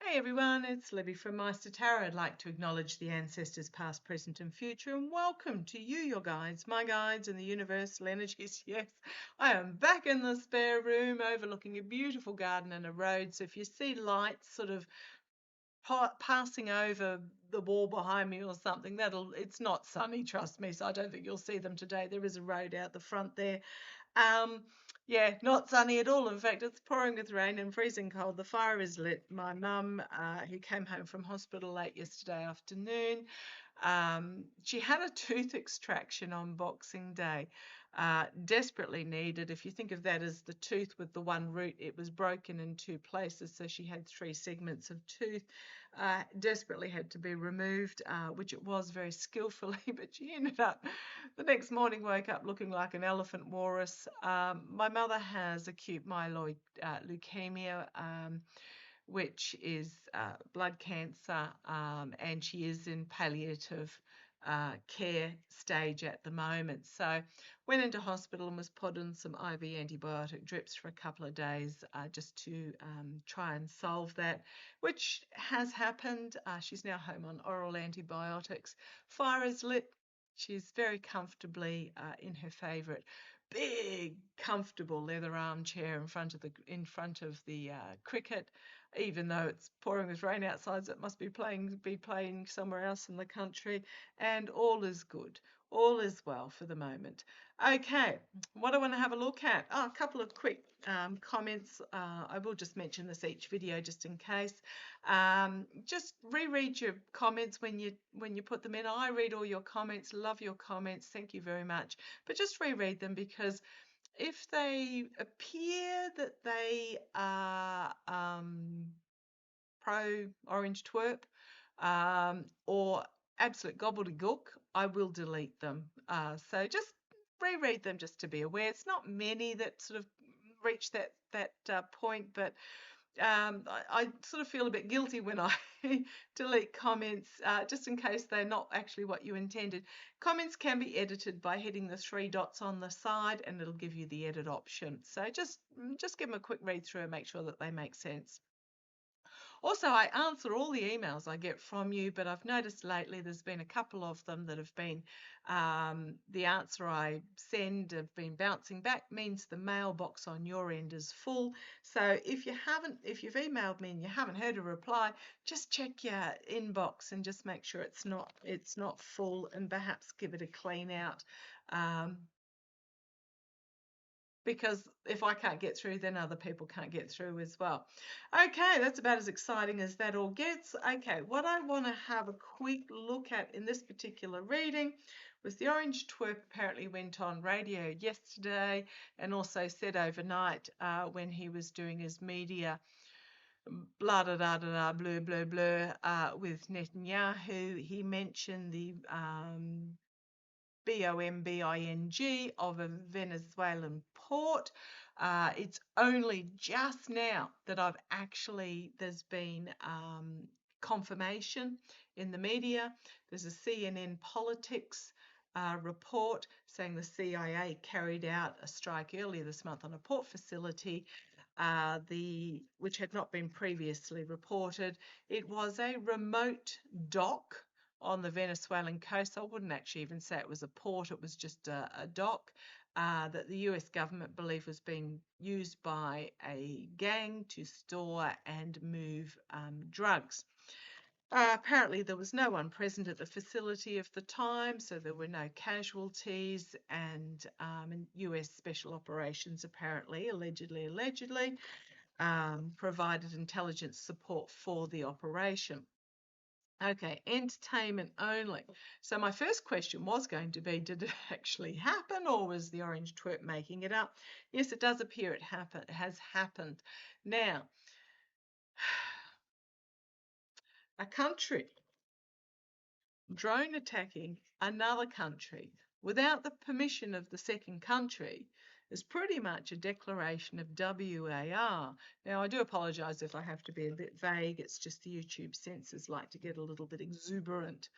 Hey everyone, it's Libby from maighstirtarot. I'd like to acknowledge the ancestors past, present and future and welcome to you, your guides, my guides and the universal energies. Yes, I am back in the spare room overlooking a beautiful garden and a road. So if you see lights sort of passing over the wall behind me or something, it's not sunny, trust me, so I don't think you'll see them today. There is a road out the front there. Yeah, not sunny at all. In fact, it's pouring with rain and freezing cold. The fire is lit. My mum, who came home from hospital late yesterday afternoon, she had a tooth extraction on Boxing Day. Desperately needed. If you think of that as the tooth with the one root, it was broken in two places, so she had 3 segments of tooth. Desperately had to be removed, which it was very skillfully, but she ended up the next morning, woke up looking like an elephant walrus. My mother has acute myeloid leukemia, which is blood cancer, and she is in palliative care stage at the moment. So went into hospital and was put on some IV antibiotic drips for a couple of days just to try and solve that, which has happened. She's now home on oral antibiotics. Fire is lit. She's very comfortably in her favourite big, comfortable leather armchair in front of the cricket. Even though it's pouring with rain outside, so it must be playing somewhere else in the country, and all is good. All is well for the moment. Okay, what I want to have a look at, a couple of quick comments. I will just mention this each video just in case. Just reread your comments when you put them in. I read all your comments, love your comments, thank you very much. But just reread them, because if they appear that they are pro orange twerp or absolute gobbledygook, I will delete them. So just reread them just to be aware. It's not many that sort of reach that point, but I sort of feel a bit guilty when I delete comments, just in case they're not actually what you intended. Comments can be edited by hitting the 3 dots on the side, and it'll give you the edit option. So just give them a quick read through and make sure that they make sense. Also, I answer all the emails I get from you, but I've noticed lately there's been a couple of them that have been, the answer I send have been bouncing back, means the mailbox on your end is full. So if you've emailed me and you haven't heard a reply, just check your inbox and just make sure it's not full, and perhaps give it a clean out. Because if I can't get through, then other people can't get through as well. Okay, that's about as exciting as that all gets. Okay, what I want to have a quick look at in this particular reading was the orange twerp apparently went on radio yesterday and also said overnight when he was doing his media blah da da da da blah blah blah with Netanyahu. He mentioned the bombing of a Venezuelan port. It's only just now that there's been confirmation in the media. There's a CNN Politics report saying the CIA carried out a strike earlier this month on a port facility, which had not been previously reported. It was a remote dock on the Venezuelan coast. I wouldn't actually even say it was a port, it was just a dock that the US government believed was being used by a gang to store and move drugs. Apparently there was no one present at the facility at the time, so there were no casualties, and US Special Operations apparently, allegedly, provided intelligence support for the operation. Okay, entertainment only. So my first question was going to be, did it actually happen, or was the orange twerp making it up? Yes, it does appear it has happened. Now, a country drone attacking another country without the permission of the second country is pretty much a declaration of WAR. Now, I do apologise if I have to be a bit vague. It's just the YouTube censors like to get a little bit exuberant.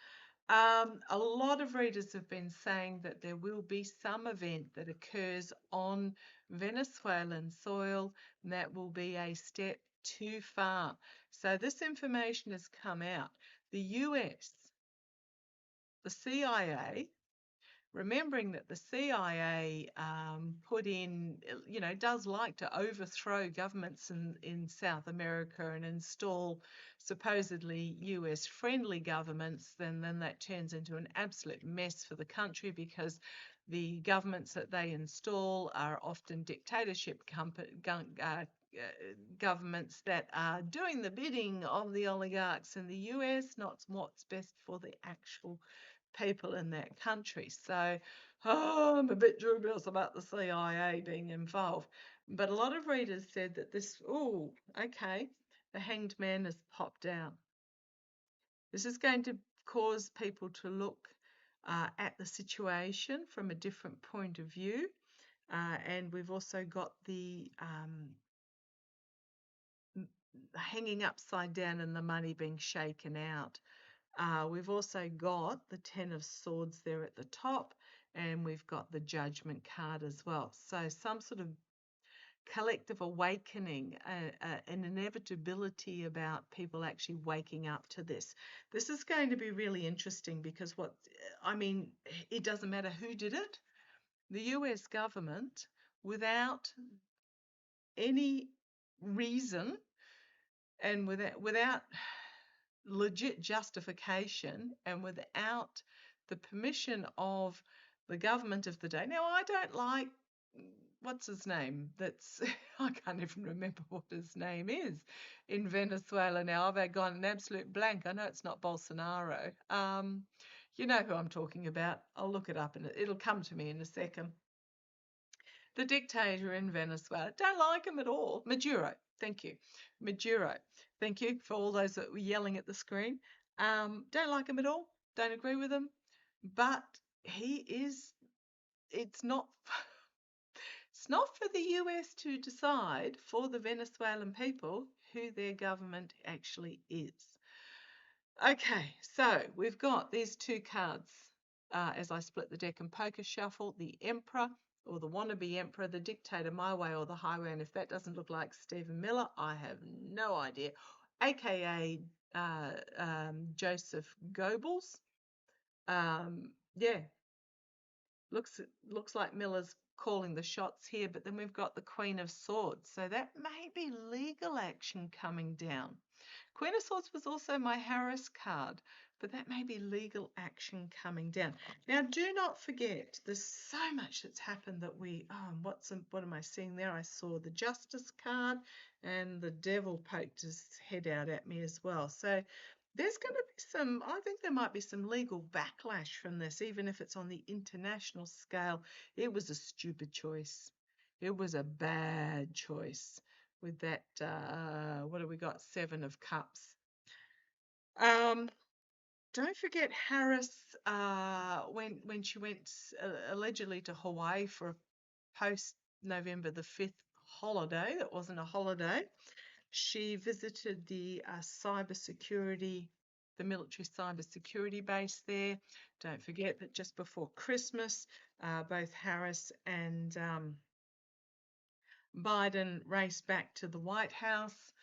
A lot of readers have been saying that there will be some event that occurs on Venezuelan soil, and that will be a step too far. So this information has come out. The US, the CIA, remembering that the CIA put in, does like to overthrow governments in South America and install supposedly US-friendly governments, then that turns into an absolute mess for the country, because the governments that they install are often dictatorship governments that are doing the bidding of the oligarchs in the US, not what's best for the actual people in that country. So, I'm a bit dubious about the CIA being involved. But a lot of readers said that the Hanged Man has popped out. This is going to cause people to look at the situation from a different point of view. And we've also got the hanging upside down and the money being shaken out. We've also got the Ten of Swords there at the top, and we've got the Judgment card as well. So some sort of collective awakening, an inevitability about people actually waking up to this. This is going to be really interesting, because it doesn't matter who did it. The US government, without any reason and without legit justification and without the permission of the government of the day. Now, I don't like, what's his name? I can't even remember what his name is in Venezuela now. I've gone an absolute blank. I know it's not Bolsonaro. You know who I'm talking about. I'll look it up and it'll come to me in a second. The dictator in Venezuela. Don't like him at all. Maduro. Thank you. Maduro. Thank you for all those that were yelling at the screen. Don't like him at all. Don't agree with him. But it's not for the US to decide for the Venezuelan people who their government actually is. Okay, so we've got these two cards as I split the deck and poker shuffle: the Emperor, or the wannabe Emperor, the Dictator, my way or the highway. And if that doesn't look like Stephen Miller, I have no idea. AKA Joseph Goebbels. Yeah, looks like Miller's calling the shots here. But then we've got the Queen of Swords. So that may be legal action coming down. Queen of Swords was also my Harris card, but that may be legal action coming down. Now, do not forget, there's so much that's happened that what am I seeing there? I saw the Justice card, and the Devil poked his head out at me as well. So there's going to be I think there might be some legal backlash from this, even if it's on the international scale. It was a stupid choice. It was a bad choice. With that, what have we got? 7 of Cups. Don't forget Harris, when she went allegedly to Hawaii for a post-November the 5th holiday. That wasn't a holiday. She visited the military cybersecurity base there. Don't forget that just before Christmas, both Harris and Biden raced back to the White House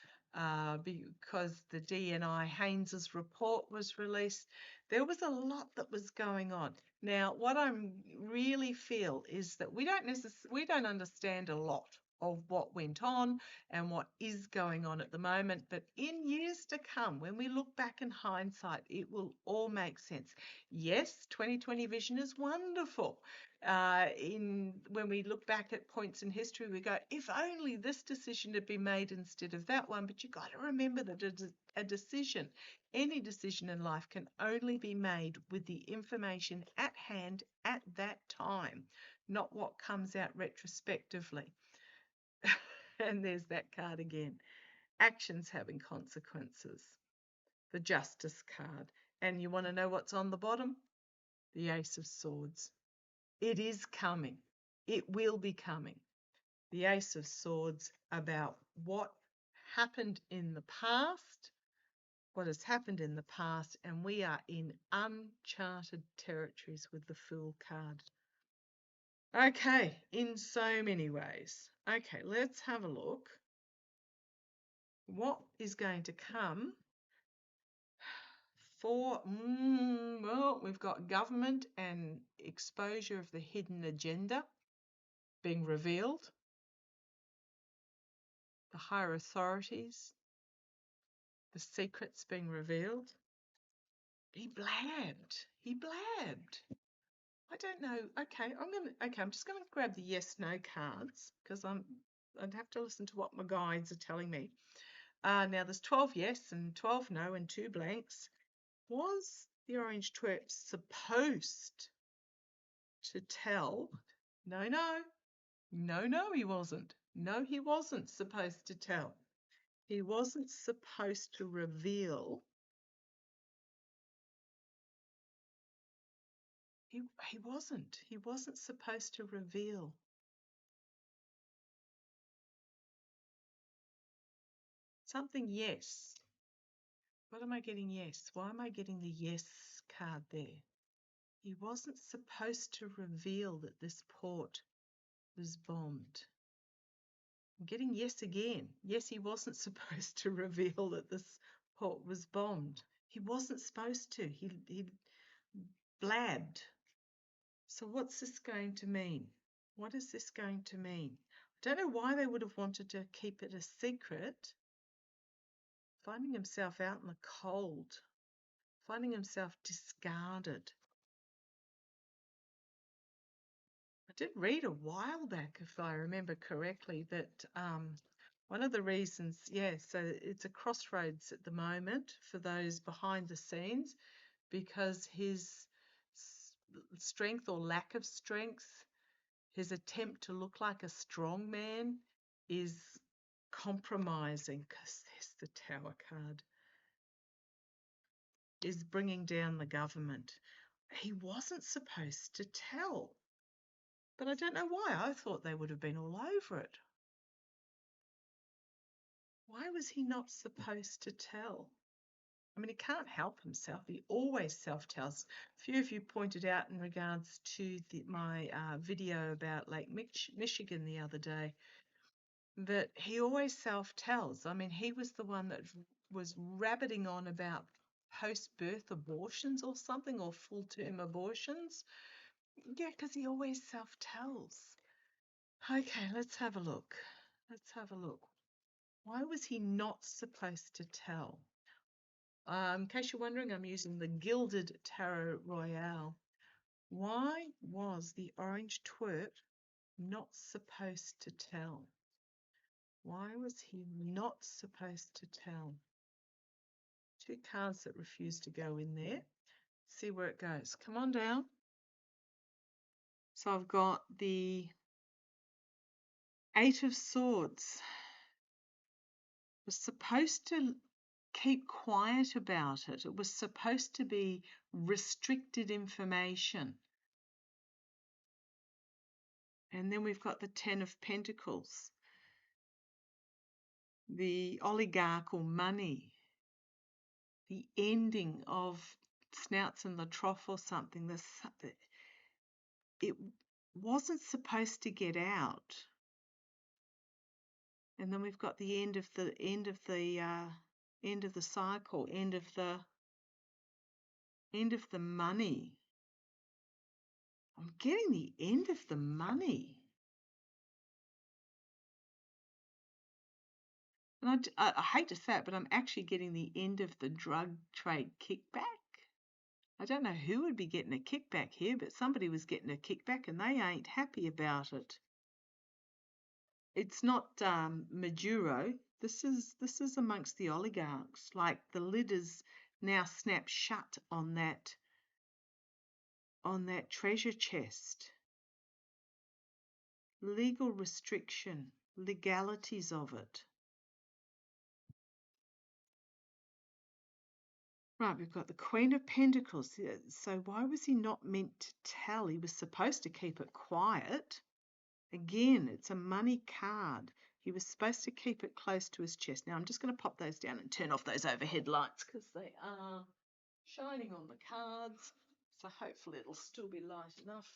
because the DNI Haynes's report was released. There was a lot that was going on. Now, what I really feel is that we don't understand a lot of what went on and what is going on at the moment. But in years to come, when we look back in hindsight, it will all make sense. Yes, 2020 vision is wonderful. When we look back at points in history, we go, if only this decision had been made instead of that one. But you got to remember that a decision, any decision in life, can only be made with the information at hand at that time, not what comes out retrospectively. And there's that card again. Actions having consequences. The Justice card. And you want to know what's on the bottom? The Ace of Swords. It is coming. It will be coming. The Ace of Swords, about what happened in the past, what has happened in the past, and we are in uncharted territories with the Fool card. Okay, in so many ways. Okay, let's have a look What is going to come for, well, we've got government and exposure of the hidden agenda being revealed, the higher authorities, the secrets being revealed. He blabbed. He blabbed. I don't know. Okay, I'm just gonna grab the yes/no cards because I'd have to listen to what my guides are telling me. Now there's 12 yes and 12 no and 2 blanks. Was the orange twerp supposed to tell? No, no. No, no, he wasn't. No, he wasn't supposed to tell. He wasn't supposed to reveal. He wasn't. He wasn't supposed to reveal. Something yes. What am I getting yes? Why am I getting the yes card there? He wasn't supposed to reveal that this port was bombed. I'm getting yes again. Yes, he wasn't supposed to reveal that this port was bombed. He wasn't supposed to. He blabbed. So what's this going to mean? What is this going to mean? I don't know why they would have wanted to keep it a secret. Finding himself out in the cold. Finding himself discarded. I did read a while back, if I remember correctly, that one of the reasons, so it's a crossroads at the moment for those behind the scenes because his strength or lack of strength, his attempt to look like a strong man is compromising, because there's the Tower card, is bringing down the government. He wasn't supposed to tell. But I don't know why. I thought they would have been all over it. Why was he not supposed to tell? I mean, he can't help himself. He always self-tells. A few of you pointed out in regards to my video about Lake Michigan the other day that he always self-tells. I mean, he was the one that was rabbiting on about post-birth abortions or something, or full-term abortions. Yeah, because he always self-tells. Okay, let's have a look. Let's have a look. Why was he not supposed to tell? In case you're wondering, I'm using the Gilded Tarot Royale. Why was the orange twerp not supposed to tell? Why was he not supposed to tell? 2 cards that refuse to go in there. See where it goes. Come on down. So I've got the 8 of Swords. Was supposed to keep quiet about it. It was supposed to be restricted information. And then we've got the 10 of Pentacles, the oligarch or money, the ending of snouts in the trough or something. It wasn't supposed to get out. And then we've got the end of the cycle, end of the money. I'm getting the end of the money. And I hate to say it, but I'm actually getting the end of the drug trade kickback. I don't know who would be getting a kickback here, but somebody was getting a kickback and they ain't happy about it. It's not Maduro. This is amongst the oligarchs. Like, the lid is now snapped shut on that treasure chest. Legal restriction, legalities of it. Right, we've got the Queen of Pentacles. So why was he not meant to tell? He was supposed to keep it quiet. Again, it's a money card. He was supposed to keep it close to his chest. Now, I'm just going to pop those down and turn off those overhead lights because they are shining on the cards. So hopefully it'll still be light enough.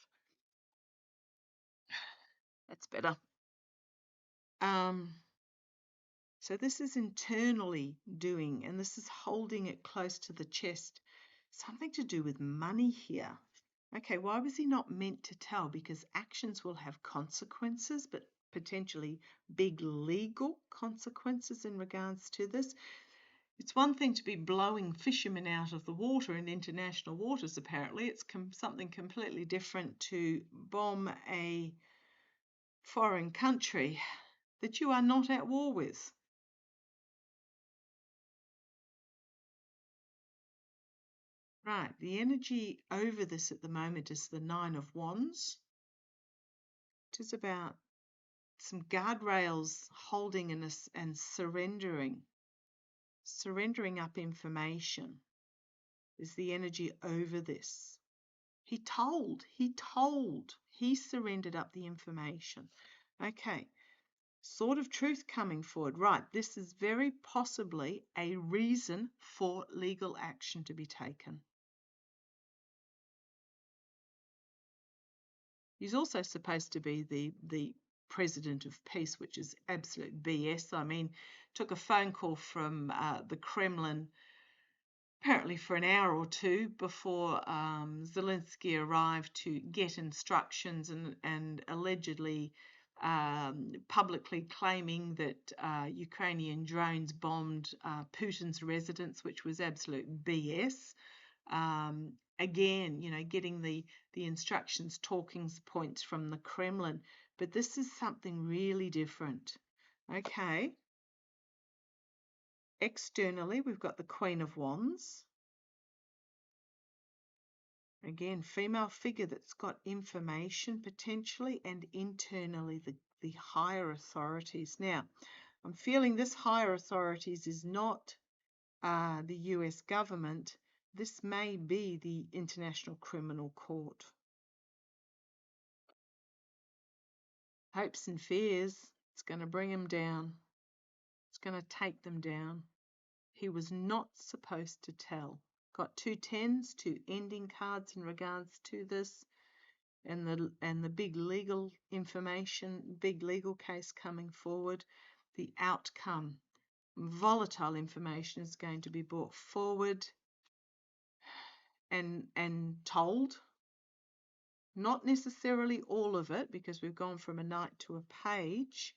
That's better. So this is internally doing, and this is holding it close to the chest. Something to do with money here. Okay, why was he not meant to tell? Because actions will have consequences, but potentially big legal consequences in regards to this. It's one thing to be blowing fishermen out of the water in international waters, apparently. It's something completely different to bomb a foreign country that you are not at war with. Right, the energy over this at the moment is the Nine of Wands. It is about some guardrails holding and surrendering up information is the energy over this. He surrendered up the information. Okay, sword of truth coming forward. Right, this is very possibly a reason for legal action to be taken. He's also supposed to be the president of peace, which is absolute BS. I mean, took a phone call from the Kremlin apparently for an hour or two before Zelensky arrived to get instructions and allegedly publicly claiming that Ukrainian drones bombed Putin's residence, which was absolute BS. Again, getting the instructions, talking points from the Kremlin. But this is something really different. Okay. Externally, we've got the Queen of Wands. Again, female figure that's got information potentially, and internally the higher authorities. Now, I'm feeling this higher authorities is not the US government. This may be the International Criminal Court. Hopes and fears, it's going to bring him down. It's going to take them down. He was not supposed to tell. Got 2 10s, 2 ending cards in regards to this, and the big legal information, big legal case coming forward. The outcome, volatile information is going to be brought forward and told. Not necessarily all of it, because we've gone from a knight to a page.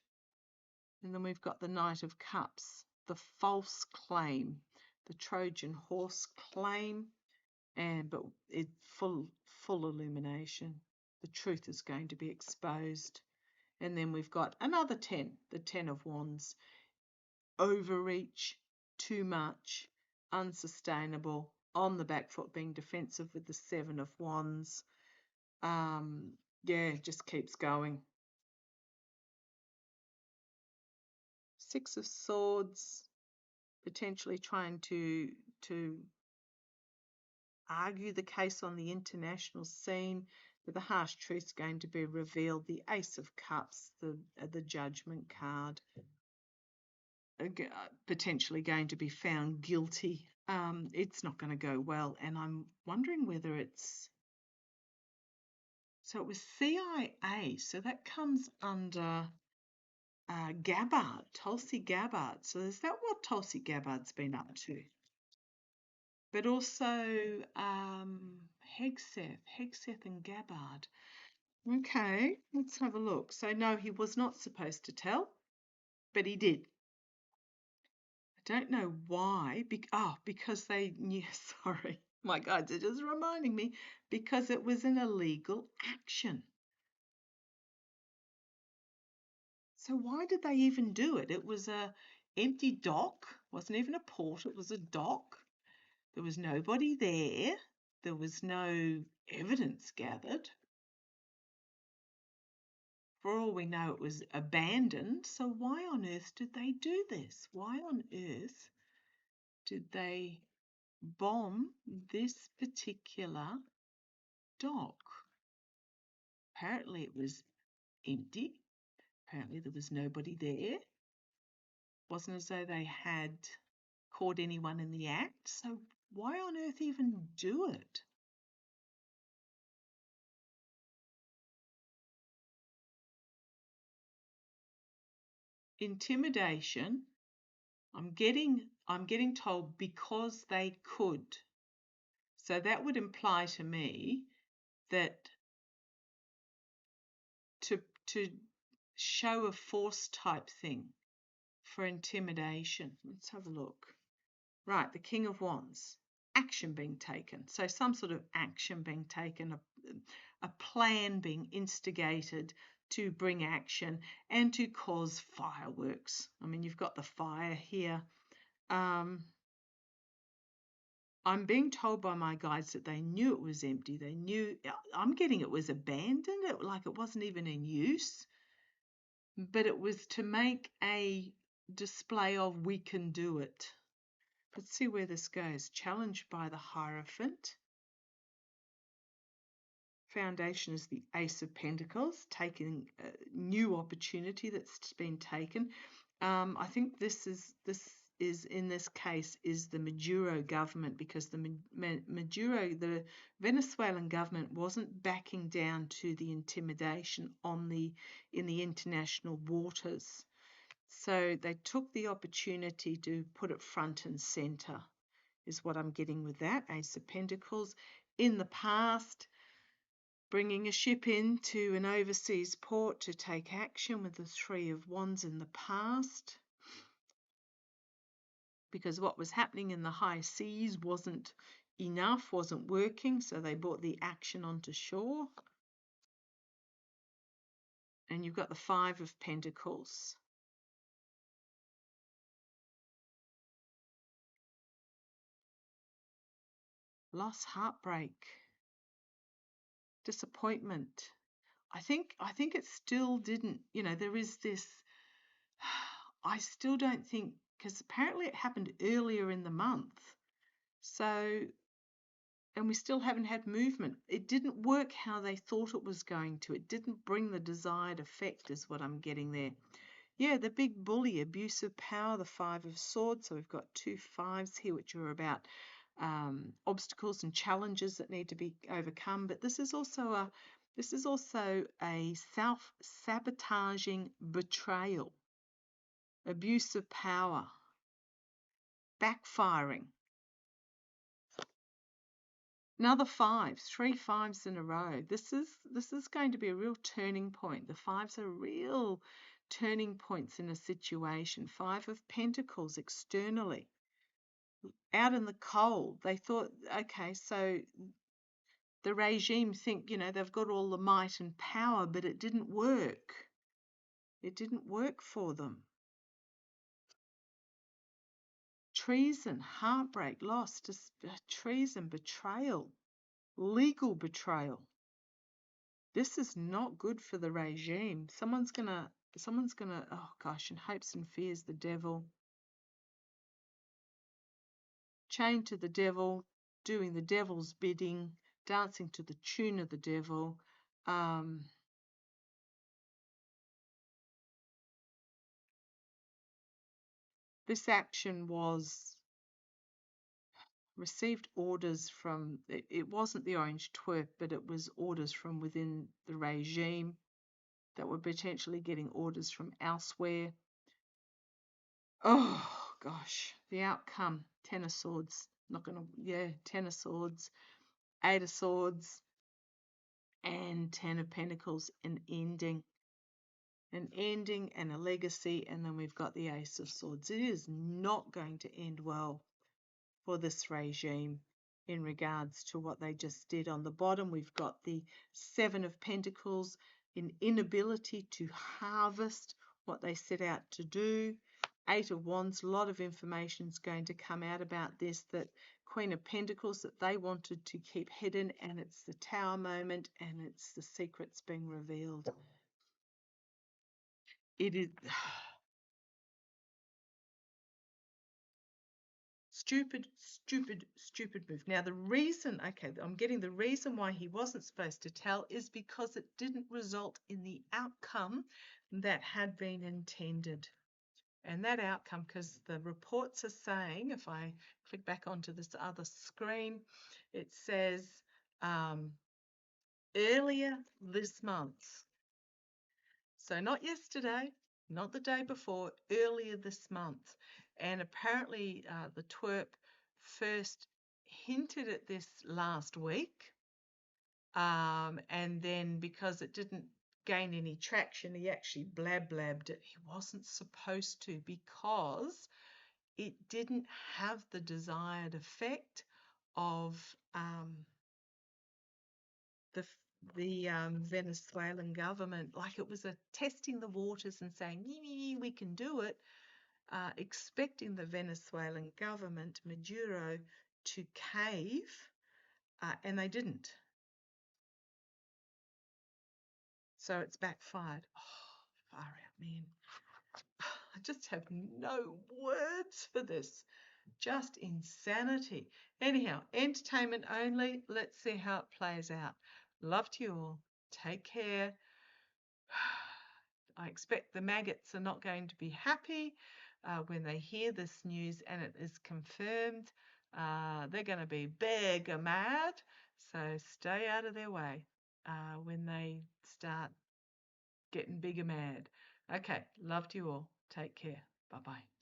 And then we've got the Knight of Cups, the false claim, the Trojan horse claim, but it's full illumination. The truth is going to be exposed. And then we've got another 10, the 10 of Wands. Overreach, too much, unsustainable, on the back foot, being defensive with the 7 of Wands. Yeah, just keeps going. 6 of Swords, potentially trying to argue the case on the international scene, but the harsh truth is going to be revealed. The Ace of Cups, the Judgment card, potentially going to be found guilty. It's not going to go well, and I'm wondering whether it's... So it was CIA, so that comes under Gabbard, Tulsi Gabbard. So is that what Tulsi Gabbard's been up to? But also Hegseth and Gabbard. Okay, let's have a look. So no, he was not supposed to tell, but he did. I don't know why. Because they knew. Sorry, my guides are just reminding me, because it was an illegal action. So why did they even do it? It was a empty dock. Wasn't even a port. It was a dock. There was nobody there. There was no evidence gathered. For all we know, it was abandoned. So why on earth did they do this? Why on earth did they bomb this particular dock? Apparently it was empty. Apparently there was nobody there. Wasn't as though they had caught anyone in the act. So why on earth even do it? Intimidation I'm getting told because they could. So that would imply to me that to show a force type thing for intimidation. Let's have a look. Right, the King of Wands. Action being taken. So some sort of action being taken, a plan being instigated to bring action and to cause fireworks. I mean, you've got the fire here. I'm being told by my guides that they knew it was empty. They knew, I'm getting it was abandoned, like it wasn't even in use, but it was to make a display of we can do it. Let's see where this goes. Challenged by the Hierophant. Foundation is the Ace of Pentacles, taking a new opportunity that's been taken. I think this is in this case is the Maduro government, because the the Venezuelan government wasn't backing down to the intimidation in the international waters. So they took the opportunity to put it front and center, is what I'm getting with that. Ace of Pentacles. In the past, bringing a ship into an overseas port to take action with the Three of Wands in the past, because what was happening in the high seas wasn't enough, wasn't working, so they brought the action onto shore. And you've got the Five of Pentacles. Loss, heartbreak, disappointment. I think it still didn't, there is this, I still don't think, because apparently it happened earlier in the month. So, and we still haven't had movement. It didn't work how they thought it was going to. It didn't bring the desired effect, is what I'm getting there. Yeah, the big bully, abuse of power, the Five of Swords. So we've got two fives here, which are about obstacles and challenges that need to be overcome. But this is also a self-sabotaging betrayal, abuse of power, backfiring. Another five, three fives in a row. This is going to be a real turning point. The fives are real turning points in a situation. Five of Pentacles externally. Out in the cold, they thought, okay, so the regime think, they've got all the might and power, but it didn't work. It didn't work for them. Treason, heartbreak, loss, treason, betrayal, legal betrayal. This is not good for the regime. Someone's gonna, oh gosh, in hopes and fears, the devil. Chained to the devil, doing the devil's bidding, dancing to the tune of the devil. This action was received orders from, it wasn't the orange twerp, but it was orders from within the regime that were potentially getting orders from elsewhere. Oh gosh, the outcome, Ten of Swords. Ten of Swords, Eight of Swords, and Ten of Pentacles, an ending and a legacy, and then we've got the Ace of Swords. It is not going to end well for this regime in regards to what they just did. On the bottom, we've got the Seven of Pentacles, an inability to harvest what they set out to do. Eight of Wands, a lot of information is going to come out about this, that Queen of Pentacles that they wanted to keep hidden, and it's the Tower moment, and it's the secrets being revealed. It is stupid move. Now the reason, I'm getting the reason why he wasn't supposed to tell is because it didn't result in the outcome that had been intended. And that outcome, because the reports are saying, if I click back onto this other screen, it says earlier this month. So not yesterday, not the day before, earlier this month. And apparently the twerp first hinted at this last week, and then because it didn't gain any traction, he actually blabbed it. He wasn't supposed to, because it didn't have the desired effect of the Venezuelan government. Like, it was a testing the waters and saying, we can do it, expecting the Venezuelan government, Maduro, to cave, and they didn't. So it's backfired. Oh, far out, man. I just have no words for this. Just insanity. Anyhow, entertainment only. Let's see how it plays out. Love to you all. Take care. I expect the maggots are not going to be happy when they hear this news and it is confirmed. They're going to be big mad. So stay out of their way when they start getting bigger mad. Okay, love to you all. Take care. Bye-bye.